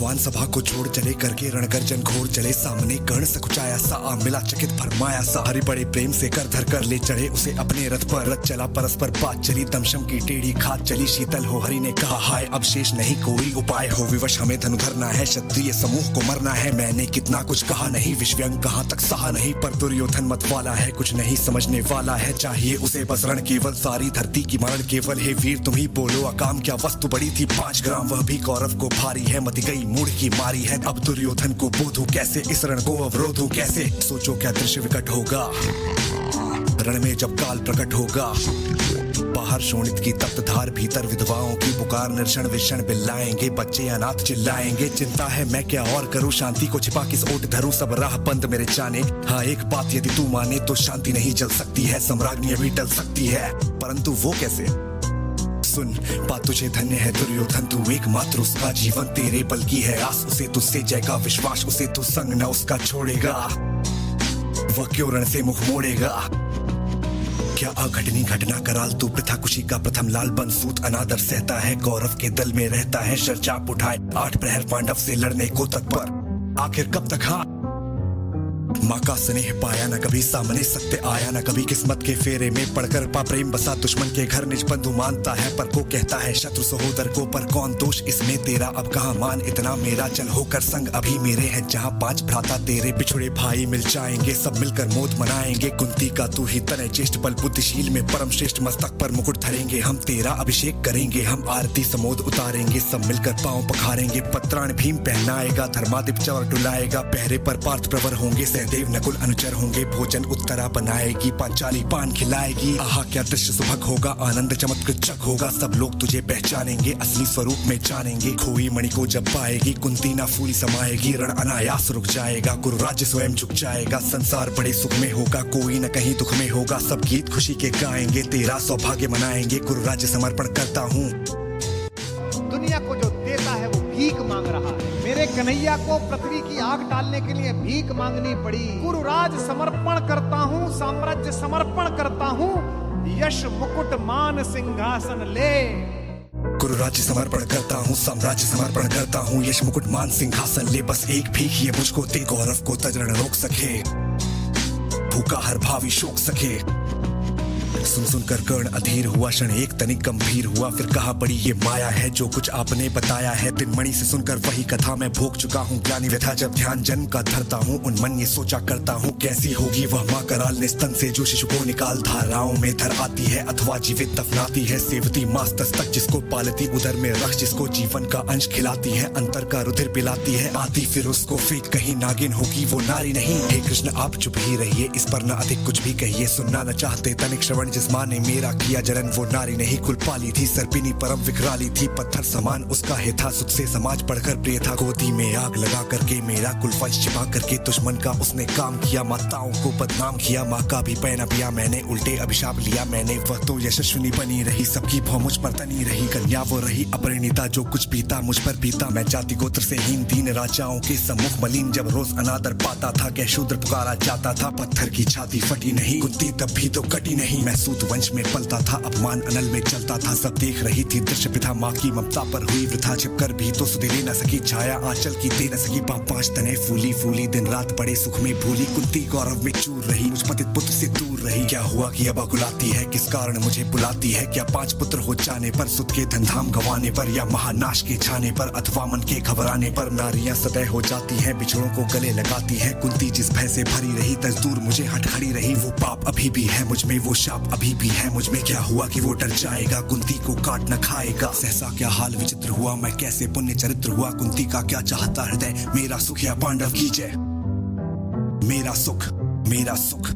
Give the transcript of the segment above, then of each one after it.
विद्वान सभा को छोड़ चले करके रणगर्जन घोर चले सामने कर्ण सकुचाया सा आ मिला चकित फरमाया सा हरि बड़े प्रेम से कर धर कर ले चढ़े उसे अपने रथ पर रथ चला परस्पर बात चली दमशम की टेढ़ी खात चली शीतल हो हरि ने कहा हाय अब शेष नहीं कोई उपाय हो विवश हमें धनु धरना है क्षत्रिय समूह को मरना है मैंने कितना कुछ कहा नहीं विश्वव्यंग कहाँ तक सहा नहीं पर दुर्योधन मत वाला है कुछ नहीं समझने वाला है चाहिए उसे बस रण केवल सारी धरती की मरण केवल हे वीर तुम ही बोलो अकाम क्या वस्तु बड़ी थी 5 ग्राम वह भी कौरव को भारी है मति गई मूढ़ की मारी है अब दुर्योधन को बोधू कैसे इस रण को अवरोधू कैसे सोचो क्या दृश्य विकट होगा रण में जब काल प्रकट होगा बाहर शोणित की तप्त धार भीतर विधवाओं की पुकार निर्षण विषण बिल्लाएंगे बच्चे अनाथ चिल्लाएंगे चिंता है मैं क्या और करूं शांति को छिपा किस ओट धरूं सब राह बंद मेरे जाने हाँ एक बात यदि तू माने तो शांति नहीं जल सकती है सम्राज्ञी अभी टल सकती है परंतु वो कैसे सुन बात तुझे धन्य है दुर्योधन तू एकमात्र उसका जीवन तेरे बल की है आस उसे तुझसे जय का विश्वास उसे तू संग न उसका छोड़ेगा वह क्यों रण से मुख मोड़ेगा क्या अघटनी घटना कराल तू प्रथा खुशी का प्रथम लाल बंसूत अनादर सहता है गौरव के दल में रहता है शरचाप उठाए 8 प्रहर पांडव से लड़ने को तत्पर आखिर कब तक हाँ माँ का स्नेह पाया न कभी सामने सत्य आया न कभी किस्मत के फेरे में पड़कर पा प्रेम बसा दुश्मन के घर निज बंधु मानता है पर को कहता है शत्रु सहोदर को पर कौन दोष इसमें तेरा अब कहाँ मान इतना मेरा चल होकर संग अभी मेरे हैं जहाँ 5 भ्राता तेरे बिछुड़े भाई मिल जाएंगे सब मिलकर मोद मनाएंगे कुंती का तू ही तनय ज्येष्ठ बल बुद्धिशील में परम श्रेष्ठ मस्तक पर मुकुट धरेंगे हम तेरा अभिषेक करेंगे हम आरती समोद उतारेंगे सब मिलकर पांव पखारेंगे पत्राण भीम पहनाएगा धर्मादिप चवर डुलाएगा पहरे पर पार्थ प्रवर होंगे देव नकुल अनुचर होंगे भोजन उत्तरा बनाएगी पांचाली पान खिलाएगी आहा क्या दृश्य सुभग होगा आनंद चमत्कृत होगा सब लोग तुझे पहचानेंगे असली स्वरूप में जानेंगे खोई मणि को जब पाएगी कुंती ना फूली समाएगी रण अनायास रुक जाएगा गुरु राज्य स्वयं झुक जाएगा संसार बड़े सुख में होगा कोई न कहीं दुख में होगा सब गीत खुशी के गाएंगे तेरा सौभाग्य मनाएंगे गुरु राज्य समर्पण करता हूँ दुनिया को जो देता है वो भीख मांग रहा है मेरे कन्हैया को पृथ्वी की आग डालने के लिए भीख मांगनी पड़ी गुरु राज समर्पण करता हूँ साम्राज्य समर्पण करता हूँ यश मुकुट मान सिंहासन ले गुरु राज्य समर्पण करता हूँ साम्राज्य समर्पण करता हूँ यश मुकुट मान सिंहासन ले बस एक भीख ये मुझको दे गौरव को तजरण रोक सके भूखा हर भावी शोक सके सुन सुनकर कर्ण अधीर हुआ क्षण एक तनिक गंभीर हुआ फिर कहा बड़ी ये माया है जो कुछ आपने बताया है दिनमणि से सुनकर वही कथा मैं भोग चुका हूँ ज्ञानी व्यथा जब ध्यान जन्म का धरता हूँ उन मन ये सोचा करता हूँ कैसी होगी वह माँ कराल ने स्तन से जो शिशु को निकाल धाराओं में धर आती है अथवा जीवित दफनाती है सेवती मास तक जिसको पालती उधर में रख जिसको जीवन का अंश खिलाती है अंतर का रुधिर पिलाती है आती फिर उसको फेंक कहीं नागिन होगी वो नारी नहीं हे कृष्ण आप चुप ही रहिए इस पर न अधिक कुछ भी कहिए सुनना न चाहते तनिक श्रवण जिस माँ ने मेरा किया जरन वो नारी नहीं कुल पाली थी सर्पिनी परम विकराली थी पत्थर समान उसका हे था सुख से समाज पढ़कर प्रिय था गोदी में आग लगा करके मेरा कुल वंश छिपा करके दुश्मन का उसने काम किया माताओं को बदनाम किया माँ का भी पैना पिया मैंने उल्टे अभिशाप लिया मैंने वह तो यशस्विनी बनी रही सबकी भौ मुझ पर तनी रही कन्या वो रही अपरिणीता जो कुछ पीता मुझ पर पीता मैं जाति गोत्र से हीन दीन राजाओं के सम्मुख मलिन जब रोज अनादर पाता था क्या शूद्र पुकारा जाता था पत्थर की छाती फटी नहीं कुत्ती तब भी तो कटी नहीं मैं सूत वंश में पलता था अपमान अनल में चलता था सब देख रही थी दृश्य पिता माँ की ममता पर हुई वृथा छिपकर भी तो सुधे ले न सकी छाया आंचल की दे न सकी 5 तने फूली फूली दिन रात बड़े सुख में भूली कुंती गौरव में चूर रही मुझ पतित पुत्र से दूर रही क्या हुआ कि अब अकुलाती है किस कारण मुझे बुलाती है क्या 5 पुत्र हो जाने पर सुध के धनधाम गंवाने पर या महानाश के छाने पर अथवा मन के घबराने पर नारियां सतह हो जाती हैं बिछड़ों को गले लगाती हैं कुंती जिस भय से भरी रही तजदूर मुझे हट खड़ी रही वो पाप अभी भी है मुझ में वो शाप अभी भी है मुझ में क्या हुआ कि वो डर जाएगा कुंती को काट न खाएगा सहसा क्या हाल विचित्र हुआ मैं कैसे पुण्य चरित्र हुआ कुंती का क्या चाहता हृदय मेरा सुख या पांडव की जय मेरा सुख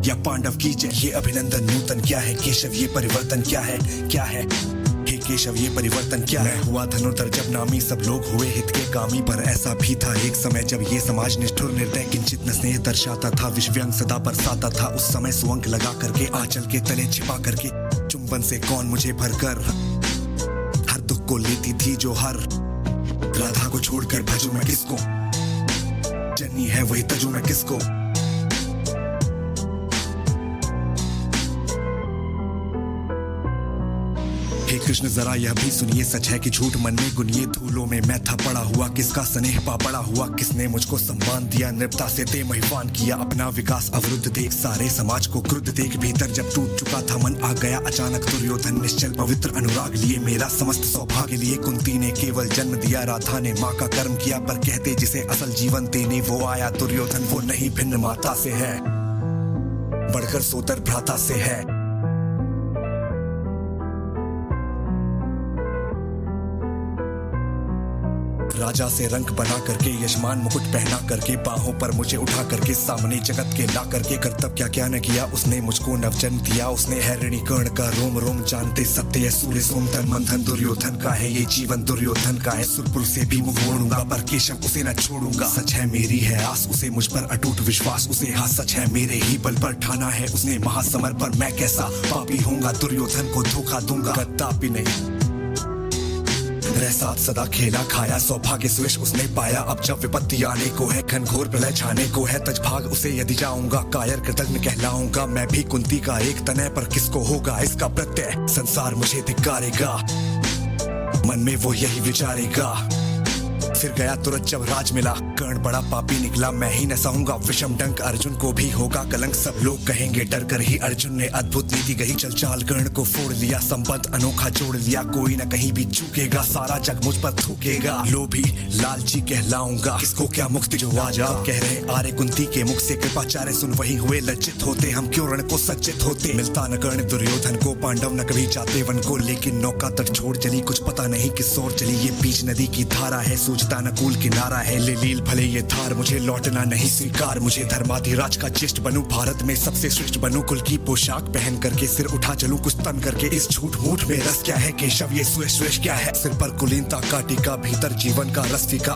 या पांडव की जय ये अभिनंदन नूतन क्या है केशव ये परिवर्तन क्या है हे केशव ये परिवर्तन क्या है हुआ धनुर्धर जब नामी सब लोग हुए हित के कामी पर ऐसा भी था एक समय जब ये समाज निष्ठुर निर्दय किंचित न स्नेह दर्शाता था विश्वव्यंग सदा बरसाता था उस समय सुअंक लगा करके आंचल के तले छिपा करके चुंबन से कौन मुझे भरकर हर दुख को लेती थी जो हर राधा को छोड़कर भजू मैं किसको जन्नी है वही तजू मैं किसको हे कृष्ण जरा यह भी सुनिए, सच है कि झूठ मन में गुनिए। धूलों में मैं था पड़ा हुआ, किसका स्नेह पापड़ा हुआ, किसने मुझको सम्मान दिया, नृपता से ते महिवान किया। अपना विकास अवरुद्ध देख, सारे समाज को क्रुद्ध देख, भीतर जब टूट चुका था मन आ गया अचानक दुर्योधन। निश्चल पवित्र अनुराग लिए, मेरा समस्त सौभाग्य लिए। कुंती ने केवल जन्म दिया, राधा ने माँ का कर्म किया, पर कहते जिसे असल जीवन देने वो आया दुर्योधन। वो नहीं भिन्न माता से है, बढ़कर सोतर भ्राता से है। राजा से रंक बना करके, यजमान मुकुट पहना करके, बाहों पर मुझे उठा करके, सामने जगत के ला करके, कर्तव्य क्या क्या न किया उसने, मुझको नवजन्म दिया उसने। है ऋणी कर्ण का रोम रोम जानते सत्य, सूर्य सोमधन मंथन दुर्योधन का है ये जीवन, दुर्योधन का है। सुरपुर से भी मुख मोड़ूंगा, पर केशव उसे न छोड़ूंगा। सच है मेरी है आस, उसे मुझ पर अटूट विश्वास, उसे हाँ सच है मेरे ही बल पर ठाना है उसने महासमर पर। मैं कैसा पापी होऊंगा, दुर्योधन को धोखा दूंगा, कदापि नहीं। रह साथ सदा खेला खाया, सौभाग्य सुयश उसने पाया। अब जब विपत्ति आने को है, घनघोर प्रलय छाने को है, तजभाग उसे यदि जाऊंगा, कायर कृतज्ञ कहलाऊंगा। मैं भी कुंती का एक तनय, पर किसको होगा इसका प्रत्यय, संसार मुझे धिक्कारेगा, मन में वो यही विचारेगा। फिर गया तुरंत जब राज मिला, कर्ण बड़ा पापी निकला, मैं ही न सहूंगा विषम डंक, अर्जुन को भी होगा कलंक। सब लोग कहेंगे डर कर ही अर्जुन ने अद्भुत नीति गही, चल चाल कर्ण को फोड़ लिया, संबंध अनोखा जोड़ लिया। कोई न कहीं भी चूकेगा, सारा जग मुझ पर थूकेगा। लोभी लालची कहलाऊंगा, किसको क्या मुक्ति जो आज आप कह रहे आर्य कुंती के मुख से। कृपाचार्य सुन वही हुए लज्जित होते, हम क्यों रण को सज्जित होते। मिलता न कर्ण दुर्योधन को, पांडव न कभी जाते वन को, लेकिन नौका तट छोड़ चली, कुछ पता नहीं किस ओर चली। ये बीच नदी की धारा है, सूझता न कूल किनारा है। ले लील भले ये धार, मुझे लौटना नहीं स्वीकार। मुझे धर्माधिराज का ज्येष्ठ बनूं, भारत में सबसे श्रेष्ठ बनूं। कुल की पोशाक पहन करके, सिर उठा चलूं कुछ तन करके। इस झूठ मूठ में रस क्या है, केशव ये सुयश क्या है। सिर पर कुलीनता का टीका, भीतर जीवन का रस फीका।